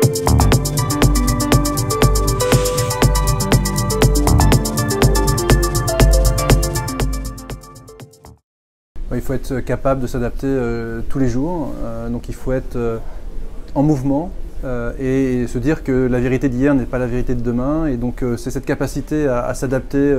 Il faut être capable de s'adapter tous les jours, donc il faut être en mouvement et se dire que la vérité d'hier n'est pas la vérité de demain, et donc c'est cette capacité à s'adapter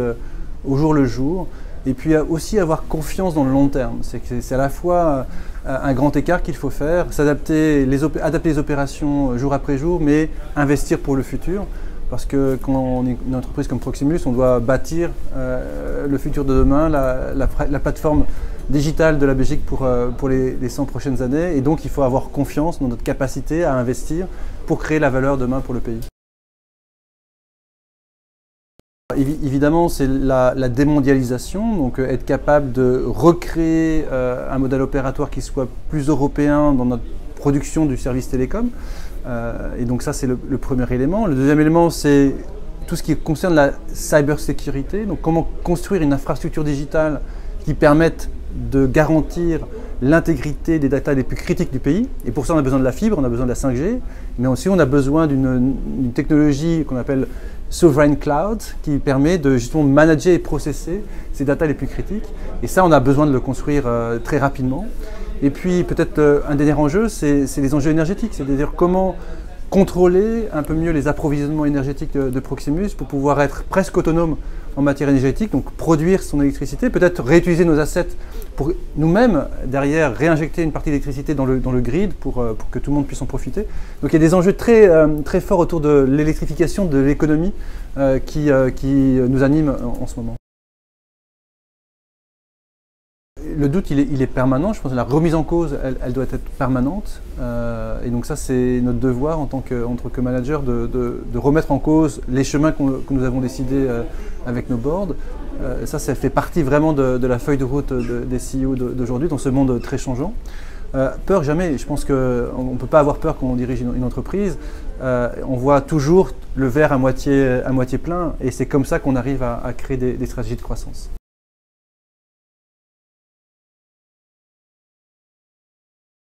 au jour le jour, et puis aussi avoir confiance dans le long terme. C'est à la fois un grand écart qu'il faut faire, adapter les opérations jour après jour, mais investir pour le futur. Parce que quand on est une entreprise comme Proximus, on doit bâtir le futur de demain, la plateforme digitale de la Belgique pour les 100 prochaines années. Et donc il faut avoir confiance dans notre capacité à investir pour créer la valeur demain pour le pays. Évidemment, c'est la démondialisation, donc être capable de recréer un modèle opératoire qui soit plus européen dans notre production du service télécom. Et donc ça, c'est le premier élément. Le deuxième élément, c'est tout ce qui concerne la cybersécurité. Donc comment construire une infrastructure digitale qui permette de garantir l'intégrité des data les plus critiques du pays. Et pour ça, on a besoin de la fibre, on a besoin de la 5G, mais aussi on a besoin d'une technologie qu'on appelle Sovereign Cloud, qui permet de justement manager et processer ces data les plus critiques. Et ça, on a besoin de le construire très rapidement. Et puis peut-être un dernier enjeu, c'est les enjeux énergétiques, c'est-à-dire comment contrôler un peu mieux les approvisionnements énergétiques de Proximus pour pouvoir être presque autonome en matière énergétique, donc produire son électricité, peut-être réutiliser nos assets pour nous-mêmes, derrière, réinjecter une partie d'électricité dans le grid pour que tout le monde puisse en profiter. Donc il y a des enjeux très forts autour de l'électrification de l'économie qui nous animent en ce moment. Le doute, il est permanent. Je pense que la remise en cause, elle doit être permanente. Et donc ça, c'est notre devoir en tant que manager de remettre en cause les chemins que nous avons décidés avec nos boards. Ça fait partie vraiment de la feuille de route des CEO d'aujourd'hui dans ce monde très changeant. Peur, jamais. Je pense qu'on ne peut pas avoir peur quand on dirige une entreprise. On voit toujours le verre à moitié plein, et c'est comme ça qu'on arrive à créer des stratégies de croissance.